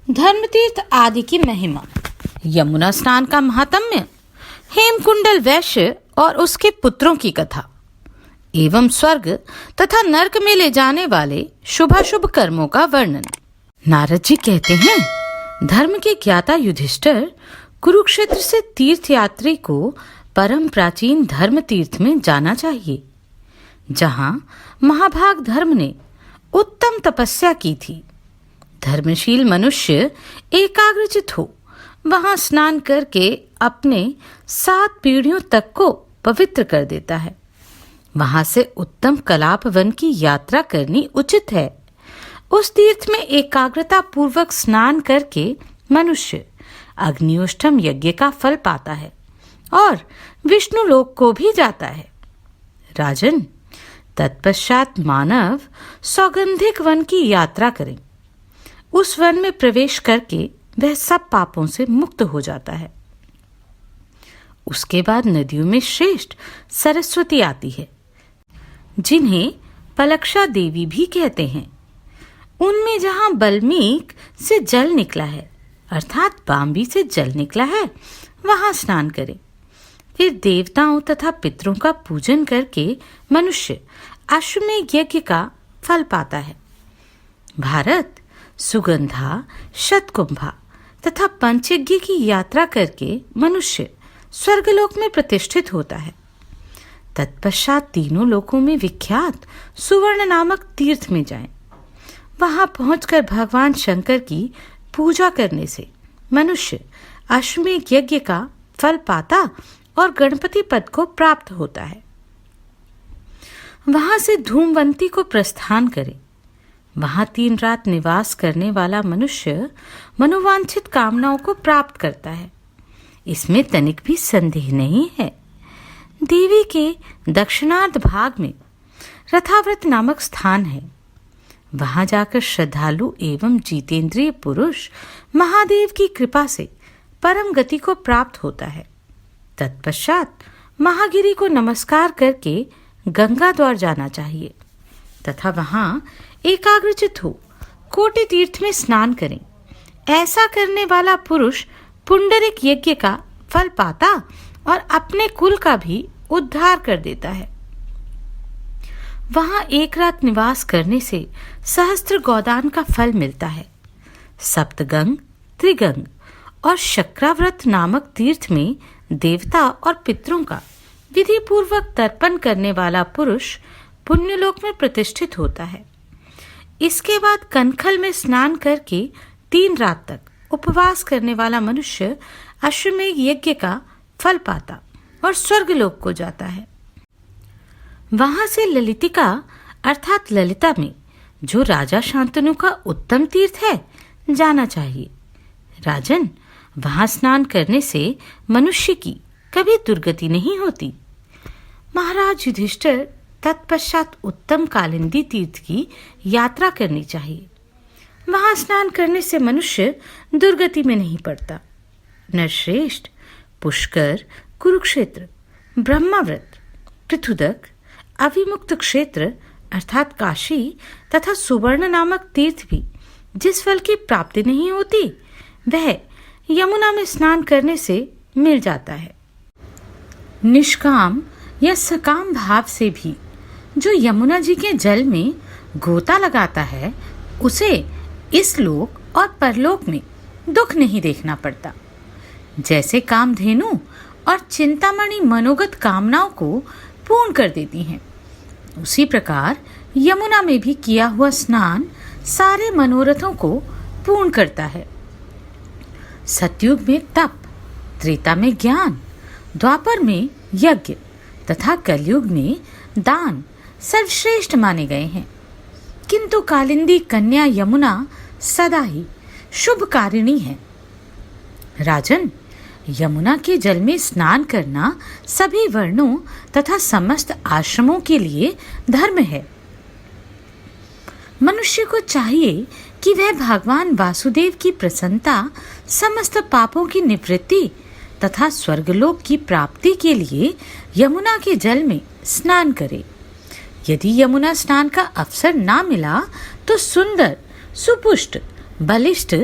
धर्मतीर्थ आदि की महिमा, यमुना स्नान का महात्म्य, हेमकुंडल वैश्य और उसके पुत्रों की कथा एवं स्वर्ग तथा नरक में ले जाने वाले शुभाशुभ कर्मों का वर्णन। नारद जी कहते हैं, धर्म के ज्ञाता युधिष्ठिर कुरुक्षेत्र से तीर्थयात्री को परम प्राचीन धर्म तीर्थ में जाना चाहिए, जहां महाभाग धर्म ने उत्तम तपस्या की थी। धर्मशील मनुष्य एकाग्रचित हो वहां स्नान करके अपने 7 पीढ़ियों तक को पवित्र कर देता है। वहां से उत्तम कलाप वन की यात्रा करनी उचित है। उस तीर्थ में एकाग्रता पूर्वक स्नान करके मनुष्य अग्नियोष्ठम यज्ञ का फल पाता है और विष्णु लोक को भी जाता है। राजन, तत्पश्चात मानव सौगंधिक वन की यात्रा करें। उस वन में प्रवेश करके वह सब पापों से मुक्त हो जाता है। उसके बाद नदियों में श्रेष्ठ सरस्वती आती है, जिन्हें पलक्षा देवी भी कहते हैं। उनमें जहां बल्मीक से जल निकला है, अर्थात बाम्बी से जल निकला है, वहां स्नान करें। फिर देवताओं तथा पितरों का पूजन करके मनुष्य अश्वमेध यज्ञ का फल पाता है। भारत सुगंधा, शतकुंभा तथा पंचयज्ञ की यात्रा करके मनुष्य स्वर्गलोक में प्रतिष्ठित होता है। तत्पश्चात तीनों लोकों में विख्यात सुवर्ण नामक तीर्थ में जाएं। वहां पहुंचकर भगवान शंकर की पूजा करने से मनुष्य अश्वमेध यज्ञ का फल पाता और गणपति पद को प्राप्त होता है। वहां से धूमवंती को प्रस्थान करे। वहां 3 रात निवास करने वाला मनुष्य मनोवांछित कामनाओं को प्राप्त करता है, इसमें तनिक भी संदेह नहीं है। देवी के दक्षिणार्ध भाग में रथाव्रत नामक स्थान है। वहां जाकर श्रद्धालु एवं जितेंद्रिय पुरुष महादेव की कृपा से परम गति को प्राप्त होता है। तत्पश्चात महागिरी को नमस्कार करके गंगा द्वार जाना चाहिए तथा वहां एकाग्रचित हो कोटि तीर्थ में स्नान करें। ऐसा करने वाला पुरुष पुंडरिक यज्ञ का फल पाता और अपने कुल का भी उद्धार कर देता है। वहां 1 रात निवास करने से सहस्त्र गोदान का फल मिलता है। सप्तगंग, त्रिगंग और शक्राव्रत नामक तीर्थ में देवता और पितरों का विधि पूर्वक तर्पण करने वाला पुरुष पुण्यलोक में प्रतिष्ठित होता है। इसके बाद कनखल में स्नान करके 3 रात तक उपवास करने वाला मनुष्य अश्वमेध यज्ञ का फल पाता और स्वर्गलोक को जाता है। वहां से ललितिका अर्थात ललिता में, जो राजा शांतनु का उत्तम तीर्थ है, जाना चाहिए। राजन, वहां स्नान करने से मनुष्य की कभी दुर्गति नहीं होती। महाराज युधिष्ठिर तत्पश्चात उत्तम कालिंदी तीर्थ की यात्रा करनी चाहिए। वहां स्नान करने से मनुष्य दुर्गति में नहीं पड़ता। नरश्रेष्ठ, पुष्कर, कुरुक्षेत्र, ब्रह्माव्रत, पृथुदक, अविमुक्त क्षेत्र अर्थात काशी तथा सुवर्ण नामक तीर्थ भी जिस फल की प्राप्ति नहीं होती, वह यमुना में स्नान करने से मिल जाता है। निष्काम या सकाम भाव से भी जो यमुना जी के जल में गोता लगाता है, उसे इस लोक और परलोक में दुख नहीं देखना पड़ता। जैसे कामधेनु और चिंतामणि मनोगत कामनाओं को पूर्ण कर देती हैं, उसी प्रकार यमुना में भी किया हुआ स्नान सारे मनोरथों को पूर्ण करता है। सतयुग में तप, त्रेता में ज्ञान, द्वापर में यज्ञ तथा कलयुग में दान सर्वश्रेष्ठ माने गए हैं। किंतु कालिंदी कन्या यमुना सदा ही शुभकारिणी है। राजन, यमुना के जल में स्नान करना सभी वर्णों तथा समस्त आश्रमों के लिए धर्म है। मनुष्य को चाहिए कि वह भगवान वासुदेव की प्रसन्नता, समस्त पापों की निवृत्ति तथा स्वर्गलोक की प्राप्ति के लिए यमुना के जल में स्नान करे। यदि यमुना स्नान का अवसर ना मिला तो सुंदर, सुपुष्ट, बलिष्ठ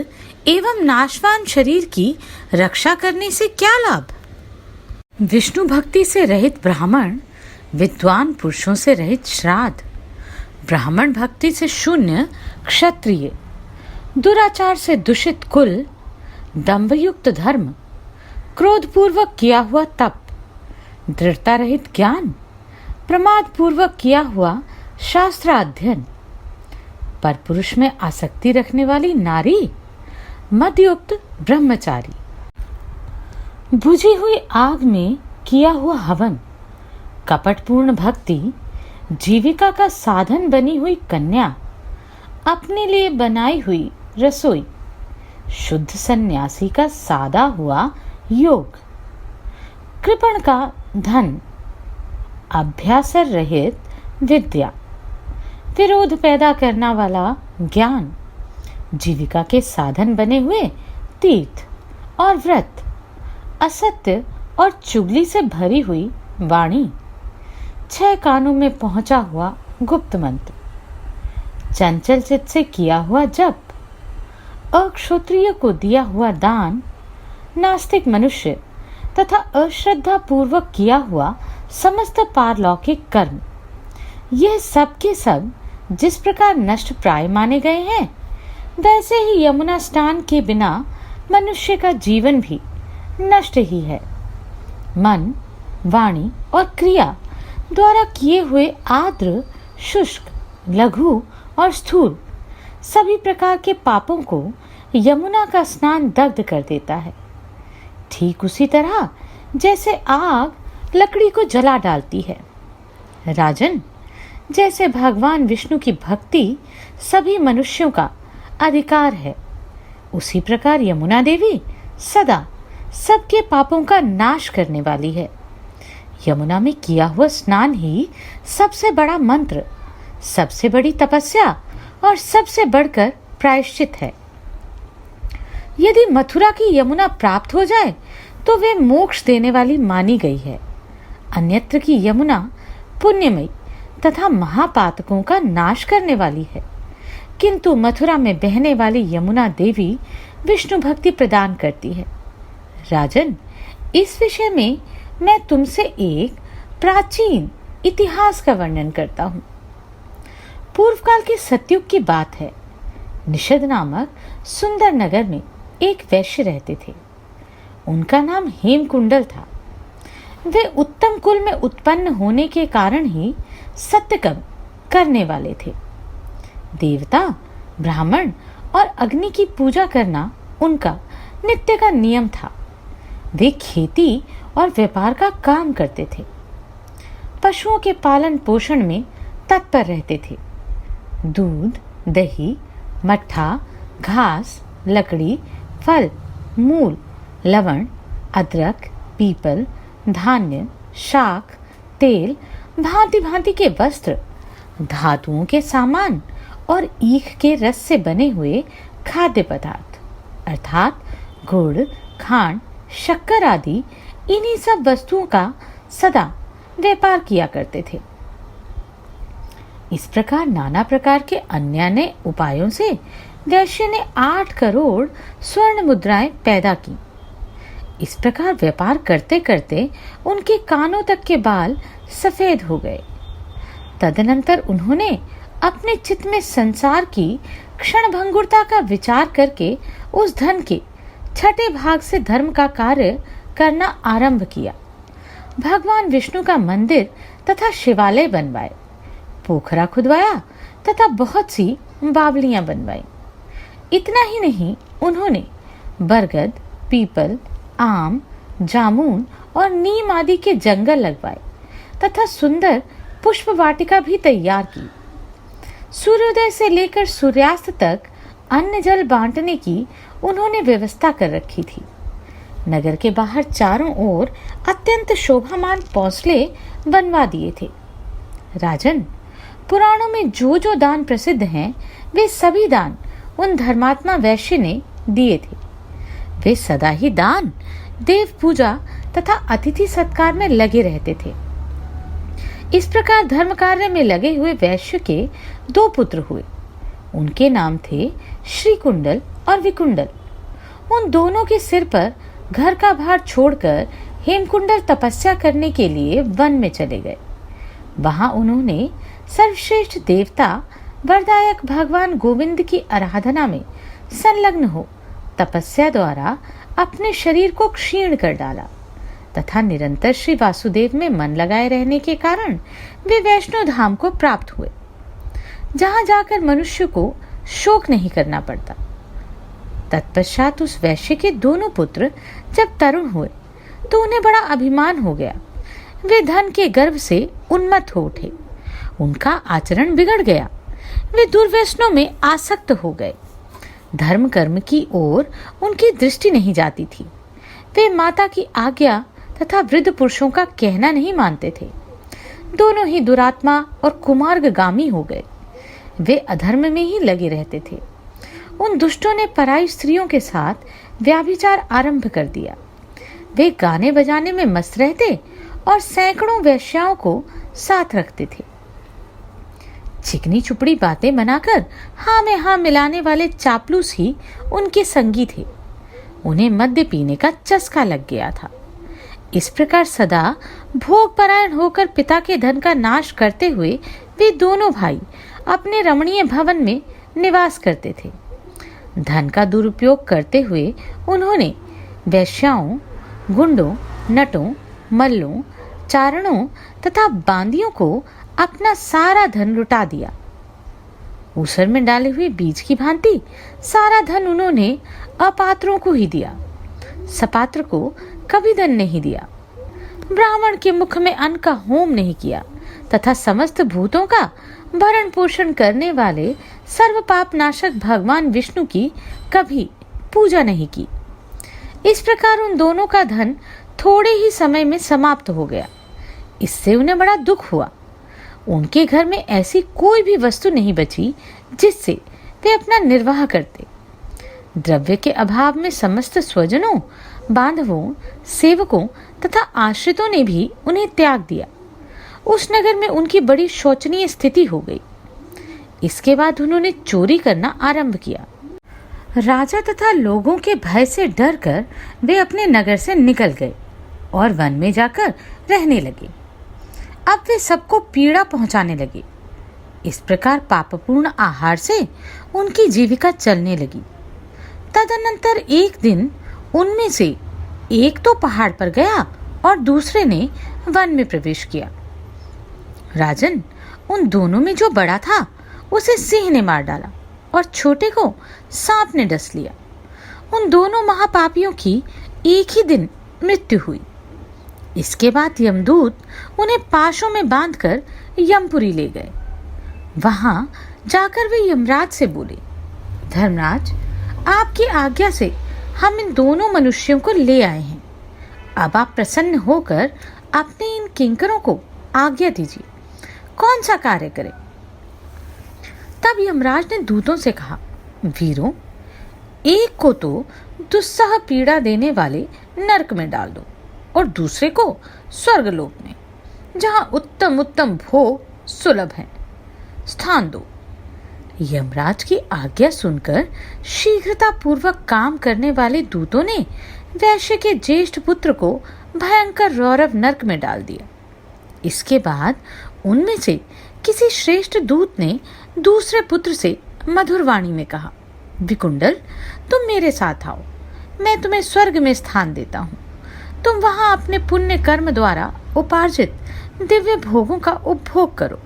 एवं नाशवान शरीर की रक्षा करने से क्या लाभ? विष्णु भक्ति से रहित ब्राह्मण, विद्वान पुरुषों से रहित श्राद्ध, ब्राह्मण भक्ति से शून्य क्षत्रिय, दुराचार से दूषित कुल, दंभयुक्त धर्म, क्रोधपूर्वक किया हुआ तप, दृढ़ता रहित ज्ञान, प्रमाद पूर्वक किया हुआ शास्त्र अध्ययन, पर पुरुष में आसक्ति रखने वाली नारी, मदयुक्त ब्रह्मचारी, बुझी हुई आग में किया हुआ हवन, कपटपूर्ण भक्ति, जीविका का साधन बनी हुई कन्या, अपने लिए बनाई हुई रसोई, शुद्ध सन्यासी का सादा हुआ योग, कृपण का धन, अभ्यासर रहित विद्या, विरोध पैदा करना वाला ज्ञान, जीविका के साधन बने हुए तीर्थ और व्रत, असत्य और चुगली से भरी हुई वाणी, 6 कानों में पहुंचा हुआ गुप्त मंत्र, चंचल चित्त से किया हुआ जप, अक्षत्रिय को दिया हुआ दान, नास्तिक मनुष्य तथा अश्रद्धा पूर्वक किया हुआ समस्त पारलौकिक कर्म, यह सब के सब जिस प्रकार नष्ट प्राय माने गए हैं, वैसे ही यमुना स्नान के बिना मनुष्य का जीवन भी नष्ट ही है। मन, वाणी और क्रिया द्वारा किए हुए आर्द्र, शुष्क, लघु और स्थूल सभी प्रकार के पापों को यमुना का स्नान दग्ध कर देता है। ठीक उसी तरह जैसे आग लकड़ी को जला डालती है। राजन, जैसे भगवान विष्णु की भक्ति सभी मनुष्यों का अधिकार है, उसी प्रकार यमुना देवी सदा सबके पापों का नाश करने वाली है। यमुना में किया हुआ स्नान ही सबसे बड़ा मंत्र, सबसे बड़ी तपस्या और सबसे बढ़कर प्रायश्चित है। यदि मथुरा की यमुना प्राप्त हो जाए तो वे मोक्ष देने वाली मानी गई है। अन्यत्र की यमुना पुण्यमयी तथा महापातकों का नाश करने वाली है, किंतु मथुरा में बहने वाली यमुना देवी विष्णु भक्ति प्रदान करती है। राजन, इस विषय में मैं तुमसे एक प्राचीन इतिहास का वर्णन करता हूँ। पूर्व काल के सतयुग की बात है। निषद नामक सुंदर नगर में एक वैश्य रहते थे। उनका नाम हेमकुंडल था। वे उत्तम कुल में उत्पन्न होने के कारण ही सत्यकर्म करने वाले थे। देवता, ब्राह्मण और अग्नि की पूजा करना उनका नित्य का नियम था। वे खेती और व्यापार का काम करते थे। पशुओं के पालन पोषण में तत्पर रहते थे। दूध, दही, मट्ठा, घास, लकड़ी, फल, मूल, लवण, अदरक, पीपल, धान्य, शाक, तेल, भांति भांति के वस्त्र, धातुओं के सामान और ईख के रस से बने हुए खाद्य पदार्थ अर्थात गुड़, खांड, शक्कर आदि इन्हीं सब वस्तुओं का सदा व्यापार किया करते थे। इस प्रकार नाना प्रकार के अन्य उपायों से वैश्य ने 8 करोड़ स्वर्ण मुद्राएं पैदा की। इस प्रकार व्यापार करते करते उनके कानों तक के बाल सफेद हो गए। तदनंतर उन्होंने अपने चित्त में संसार की क्षणभंगुरता का विचार करके उस धन के 6ठे भाग से धर्म का कार्य करना आरंभ किया। भगवान विष्णु का मंदिर तथा शिवालय बनवाए, पोखरा खुदवाया तथा बहुत सी बावलियां बनवाई। इतना ही नहीं, उन्होंने बरगद, पीपल, आम, जामुन और नीम आदि के जंगल लगवाए तथा सुंदर पुष्प वाटिका भी तैयार की। सूर्योदय से लेकर सूर्यास्त तक अन्न जल बांटने की उन्होंने व्यवस्था कर रखी थी। नगर के बाहर चारों ओर अत्यंत शोभामान पौंसले बनवा दिए थे। राजन, पुराणों में जो जो दान प्रसिद्ध हैं, वे सभी दान उन धर्मात्मा वैश्य ने दिए थे। वे सदा ही दान, देव पूजा तथा अतिथि सत्कार में लगे रहते थे। इस प्रकार धर्म कार्य में लगे हुए वैश्य के 2 पुत्र हुए। उनके नाम थे श्रीकुंडल और विकुंडल। उन दोनों के सिर पर घर का भार छोड़कर हेमकुंडल तपस्या करने के लिए वन में चले गए। वहां उन्होंने सर्वश्रेष्ठ देवता वरदायक भगवान गोविंद की आराधना में संलग्न हो तपस्या द्वारा अपने शरीर को क्षीण कर डाला तथा निरंतर श्री वासुदेव में मन लगाए रहने के कारण वे वैष्णो धाम को प्राप्त हुए, जहां जाकर मनुष्य को शोक नहीं करना पड़ता। तत्पश्चात उस वैश्य के दोनों पुत्र जब तरुण हुए तो उन्हें बड़ा अभिमान हो गया। वे धन के गर्व से उन्मत्त हो उठे, उनका आचरण बिगड़ गया, वे दुर्व्यसनों में आसक्त हो गए। धर्म कर्म की ओर उनकी दृष्टि नहीं जाती थी। वे माता की आज्ञा तथा वृद्ध पुरुषों का कहना नहीं मानते थे। दोनों ही दुरात्मा और कुमार्गगामी हो गए। वे अधर्म में ही लगे रहते थे। उन दुष्टों ने पराई स्त्रियों के साथ व्याभिचार आरंभ कर दिया। वे गाने बजाने में मस्त रहते और सैकड़ों वेश्याओं को साथ रखते थे। चिकनी चुपड़ी बातें बनाकर हाँ में हाँ मिलाने वाले चापलूस ही उनके संगी थे। उन्हें मद्य पीने का चस्का लग गया था। इस प्रकार सदा भोग परायण होकर पिता के धन का नाश करते हुए वे दोनों भाई अपने रमणीय भवन में निवास करते थे। धन का दुरुपयोग करते हुए उन्होंने वैश्याओं, गुंडों, नटों, मल्लों, चारणों तथा बांदियों को अपना सारा धन लुटा दिया। ऊसर में डाले हुए बीज की भांति सारा धन उन्होंने अपात्रों को ही दिया, सपात्र को कभी धन नहीं दिया। ब्राह्मण के मुख में अन्न का होम नहीं किया तथा समस्त भूतों का भरण पोषण करने वाले सर्व पाप नाशक भगवान विष्णु की कभी पूजा नहीं की। इस प्रकार उन दोनों का धन थोड़े ही समय में समाप्त हो गया। इससे उन्हें बड़ा दुख हुआ। उनके घर में ऐसी कोई भी वस्तु नहीं बची जिससे वे अपना निर्वाह करते। द्रव्य के अभाव में समस्त स्वजनों, बांधवों, सेवकों तथा आश्रितों ने भी उन्हें त्याग दिया। उस नगर में उनकी बड़ी शोचनीय स्थिति हो गई। इसके बाद उन्होंने चोरी करना आरंभ किया। राजा तथा लोगों के भय से डरकर वे अपने नगर से निकल गए और वन में जाकर रहने लगे। अब वे सबको पीड़ा पहुंचाने लगे। इस प्रकार पापपूर्ण आहार से उनकी जीविका चलने लगी। तदनंतर एक दिन उनमें से एक तो पहाड़ पर गया और दूसरे ने वन में प्रवेश किया। राजन, उन दोनों में जो बड़ा था उसे सिंह ने मार डाला और छोटे को सांप ने डस लिया। उन दोनों महापापियों की एक ही दिन मृत्यु हुई। इसके बाद यमदूत उन्हें पाशों में बांधकर यमपुरी ले गए। वहां जाकर वे यमराज से बोले, धर्मराज, आपकी आज्ञा से हम इन दोनों मनुष्यों को ले आए हैं। अब आप प्रसन्न होकर अपने इन किंकरों को आज्ञा दीजिए, कौन सा कार्य करें। तब यमराज ने दूतों से कहा, वीरों, एक को तो दुस्सह पीड़ा देने वाले नरक में डाल दो और दूसरे को स्वर्गलोक में, जहां उत्तम उत्तम भोग सुलभ हैं, स्थान दो। यमराज की आज्ञा सुनकर शीघ्रता पूर्वक काम करने वाले दूतों ने वैश्य के ज्येष्ठ पुत्र को भयंकर रौरव नरक में डाल दिया। इसके बाद उनमें से किसी श्रेष्ठ दूत ने दूसरे पुत्र से मधुर वाणी में कहा, विकुंडल, तुम मेरे साथ आओ, मैं तुम्हें स्वर्ग में स्थान देता हूँ। तुम वहां अपने पुण्य कर्म द्वारा उपार्जित दिव्य भोगों का उपभोग करो।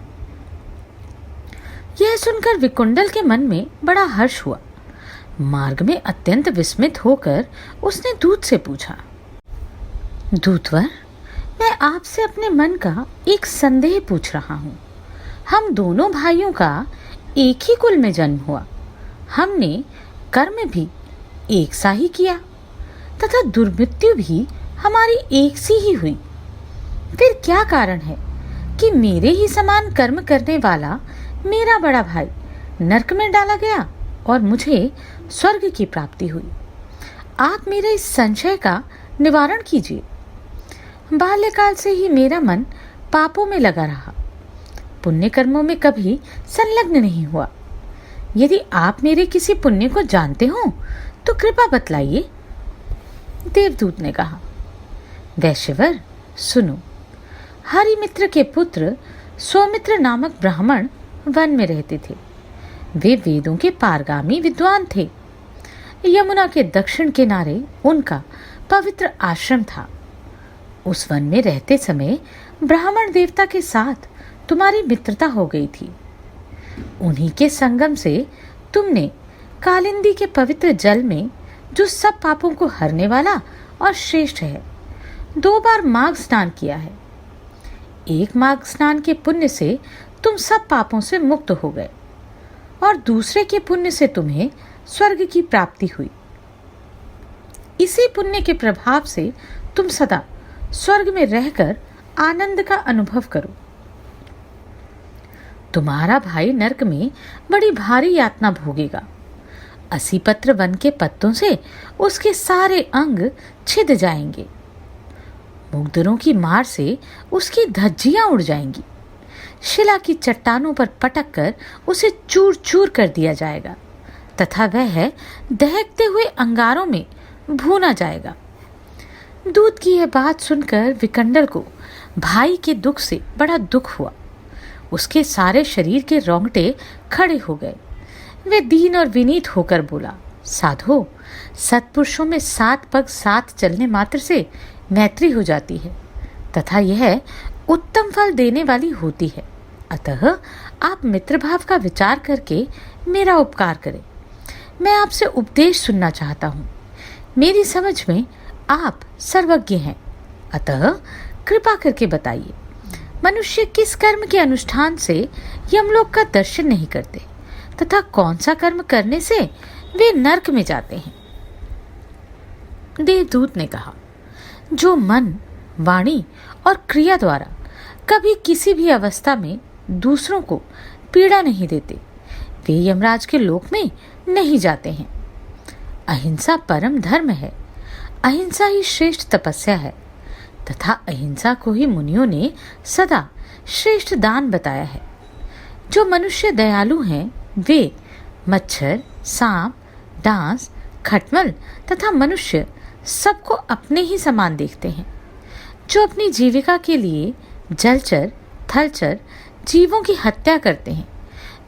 यह सुनकर विकुंडल के मन में बड़ा हर्ष हुआ। मार्ग में अत्यंत विस्मित होकर उसने दूत से पूछा, दूतवर, मैं आपसे अपने मन का एक संदेह पूछ रहा हूँ। हम दोनों भाइयों का एक ही कुल में जन्म हुआ, हमने कर्म भी एक सा ही किया तथा दुर्मृत्यु भी हमारी एक सी ही हुई। फिर क्या कारण है कि मेरे ही समान कर्म करने वाला मेरा बड़ा भाई नरक में डाला गया और मुझे स्वर्ग की प्राप्ति हुई? आप मेरे इस संशय का निवारण कीजिए। बाल्यकाल से ही मेरा मन पापों में लगा रहा, पुण्य कर्मों में कभी संलग्न नहीं हुआ। यदि आप मेरे किसी पुण्य को जानते हो तो कृपा बतलाइए। देवदूत ने कहा, वैश्यवर सुनो, हरिमित्र के पुत्र सौमित्र नामक ब्राह्मण वन में रहते थे। वे वेदों के पारगामी विद्वान थे। यमुना के दक्षिण किनारे उनका पवित्र आश्रम था। उस वन में रहते समय ब्राह्मण देवता के साथ तुम्हारी मित्रता हो गई थी। उन्हीं के संगम से तुमने कालिंदी के पवित्र जल में, जो सब पापों को हरने वाला और श्रेष्ठ है, 2 बार माघ स्नान किया है। एक माघ स्नान के पुण्य से तुम सब पापों से मुक्त हो गए और दूसरे के पुण्य से तुम्हें स्वर्ग की प्राप्ति हुई। इसी पुण्य के प्रभाव से तुम सदा स्वर्ग में रहकर आनंद का अनुभव करो। तुम्हारा भाई नरक में बड़ी भारी यातना भोगेगा। 80 पत्र वन के पत्तों से उसके सारे अंग छिद जाएंगे। मुग्धरों की मार से उसकी धज्जियां उड़ जाएंगी। शिला की चट्टानों पर पटक कर उसे चूर चूर कर दिया जाएगा तथा वह दहकते हुए अंगारों में भूना जाएगा। दूत की यह बात सुनकर विकंडल को भाई के दुख से बड़ा दुख हुआ। उसके सारे शरीर के रोंगटे खड़े हो गए। वे दीन और विनीत होकर बोला, साधो, सत्पुरुषों में 7 पग साथ चलने मात्र से मैत्री हो जाती है तथा यह उत्तम फल देने वाली होती है। अतः आप मित्रभाव का विचार करके मेरा उपकार करें। मैं आपसे उपदेश सुनना चाहता हूँ। मेरी समझ में आप सर्वज्ञ हैं, अतः कृपा करके बताइए, मनुष्य किस कर्म के अनुष्ठान से यमलोक का दर्शन नहीं करते तथा कौन सा कर्म करने से वे नरक में जाते हैं। देवदूत ने कहा, जो मन, वाणी और क्रिया द्वारा कभी किसी भी अवस्था में दूसरों को पीड़ा नहीं देते, वे यमराज के लोक में नहीं जाते हैं। अहिंसा परम धर्म है। अहिंसा ही श्रेष्ठ तपस्या है तथा अहिंसा को ही मुनियों ने सदा श्रेष्ठ दान बताया है। जो मनुष्य दयालु हैं वे मच्छर, सांप, डांस, खटमल तथा मनुष्य सबको अपने ही समान देखते हैं। जो अपनी जीविका के लिए जलचर, थलचर जीवों की हत्या करते हैं,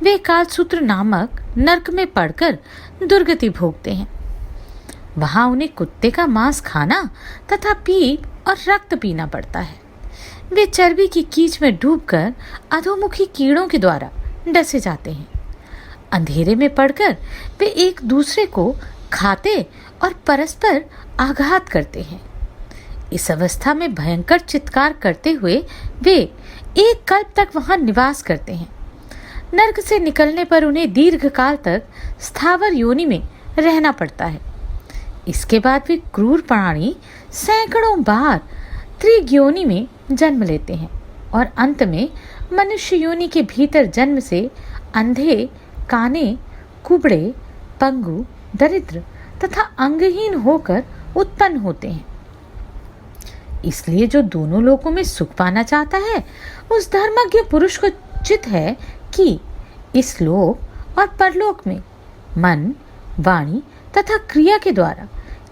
वे कालसूत्र नामक नरक में पड़कर दुर्गति भोगते हैं। वहां उन्हें कुत्ते का मांस खाना तथा पीप और रक्त पीना पड़ता है। वे चर्बी की कीच में डूबकर अधोमुखी कीड़ों के द्वारा डसे जाते हैं। अंधेरे में पड़कर वे एक दूसरे को खाते और परस्पर आघात करते हैं। इस अवस्था में भयंकर चित्कार करते हुए वे एक कल्प तक वहां निवास करते हैं। नरक से निकलने पर उन्हें दीर्घ काल तक स्थावर योनि में रहना पड़ता है। इसके बाद वे क्रूर प्राणी सैकड़ों बार त्रिग्योनि में जन्म लेते हैं और अंत में मनुष्य योनि के भीतर जन्म से अंधे, काने, कुबड़े, पंगु, दरिद्र तथा अंगहीन होकर उत्पन्न होते हैं। इसलिए जो दोनों लोकों में सुख पाना चाहता है, उस धर्मज्ञ पुरुष को चित है कि इस लोक और परलोक में मन, वाणी तथा क्रिया के द्वारा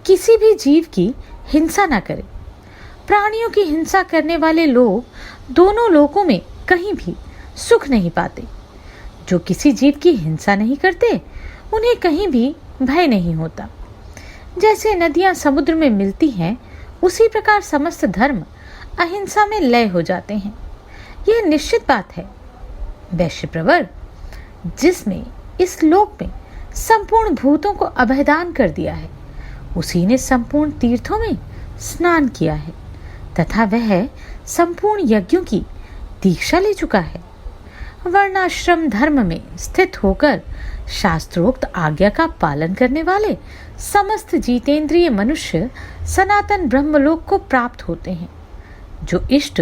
किसी भी जीव की हिंसा न करे। प्राणियों की हिंसा करने वाले लोग दोनों लोकों में कहीं भी सुख नहीं पाते। जो किसी जीव की हिंसा नहीं करते, उन्हें कहीं भी भय नहीं होता। जैसे नदियां समुद्र में मिलती हैं, उसी प्रकार समस्त धर्म अहिंसा में लय हो जाते हैं। यह निश्चित बात है। वैश्यप्रवर, जिसमें इस लोक में संपूर्ण भूतों को अभयदान कर दिया है, उसी ने संपूर्ण तीर्थों में स्नान किया है तथा वह संपूर्ण यज्ञों की दीक्षा ले चुका है। वर्णाश्रम धर्म में स्थित होकर शास्त्रोक्त आज्ञा का पालन करने वाले समस्त जितेंद्रिय मनुष्य सनातन ब्रह्मलोक को प्राप्त होते हैं। जो इष्ट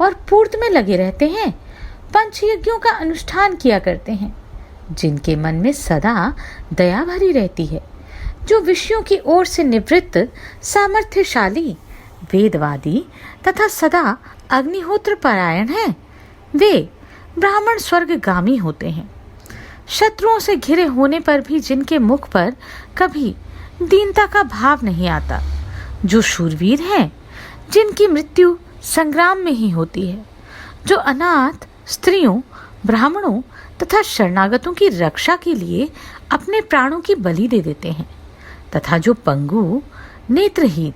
और पूर्त में लगे रहते हैं, पंचयज्ञों का अनुष्ठान किया करते हैं, जिनके मन में सदा दया भरी रहती है, जो विषयों की ओर से निवृत्त, सामर्थ्यशाली, वेदवादी तथा सदा अग्निहोत्र परायण हैं, वे ब्राह्मण स्वर्गगामी होते हैं। शत्रुओं से घिरे होने पर भी जिनके मुख पर कभी दीनता का भाव नहीं आता, जो शूरवीर हैं, जिनकी मृत्यु संग्राम में ही होती है, जो अनाथ स्त्रियों, ब्राह्मणों तथा शरणागतों की रक्षा के लिए अपने प्राणों की बलि दे देते हैं, तथा जो पंगु, नेत्रहीन,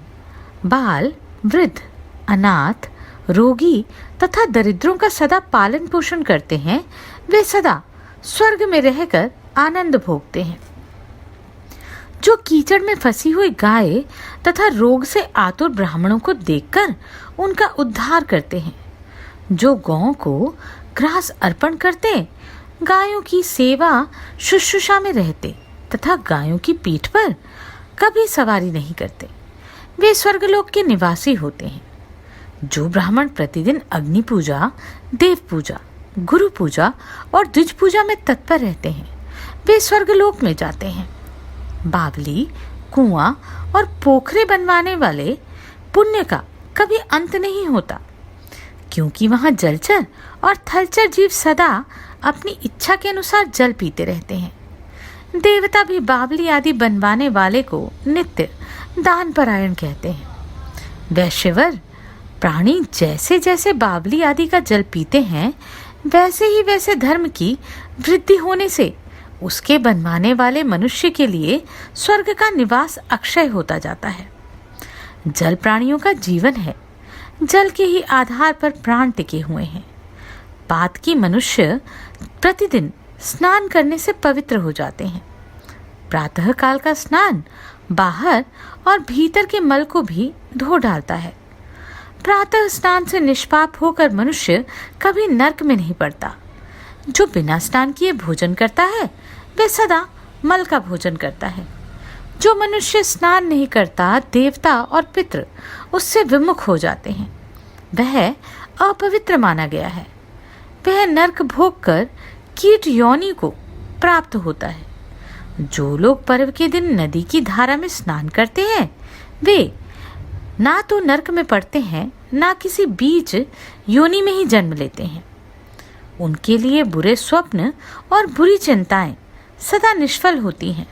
बाल, वृद्ध, अनाथ, रोगी तथा दरिद्रों का सदा पालन पोषण करते हैं, वे सदा स्वर्ग में रहकर आनंद भोगते हैं। जो कीचड़ में फंसी हुई गाय तथा रोग से आतुर ब्राह्मणों को देखकर उनका उद्धार करते हैं, जो गौओं को ग्रास अर्पण करते, गायों की सेवा शुश्रूषा में रहते तथा गायों की पीठ पर कभी सवारी नहीं करते, वे स्वर्गलोक के निवासी होते हैं। जो ब्राह्मण प्रतिदिन अग्नि पूजा, देव पूजा, गुरु पूजा और द्विज पूजा में तत्पर रहते हैं, वे स्वर्गलोक में जाते हैं। बावली, कुआं और पोखरे बनवाने वाले पुण्य का कभी अंत नहीं होता, क्योंकि वहां जलचर और थलचर जीव सदा अपनी इच्छा के अनुसार जल पीते रहते हैं। देवता भी बावली आदि बनवाने वाले को नित्य दान परायण कहते हैं। वैश्यवर प्राणी जैसे जैसे बावली आदि का जल पीते हैं, वैसे ही वैसे धर्म की वृद्धि होने से उसके बनवाने वाले मनुष्य के लिए स्वर्ग का निवास अक्षय होता जाता है। जल प्राणियों का जीवन है, जल के ही आधार पर प्राण टिके हुए हैं। पातकी मनुष्य प्रतिदिन स्नान करने से पवित्र हो जाते हैं। प्रातः काल का स्नान बाहर और भीतर के मल को भी धो डालता है। प्रातः स्नान से निष्पाप होकर मनुष्य कभी नरक में नहीं पड़ता। जो बिना स्नान किए भोजन करता है, वह सदा मल का भोजन करता है। जो मनुष्य स्नान नहीं करता, देवता और पितृ उससे विमुख हो जाते हैं, वह अपवित्र माना गया है। वह नरक भोग कर कीट योनि को प्राप्त होता है। जो लोग पर्व के दिन नदी की धारा में स्नान करते हैं, वे ना तो नरक में पड़ते हैं, ना किसी बीच योनि में ही जन्म लेते हैं। उनके लिए बुरे स्वप्न और बुरी चिंताएं सदा निष्फल होती हैं।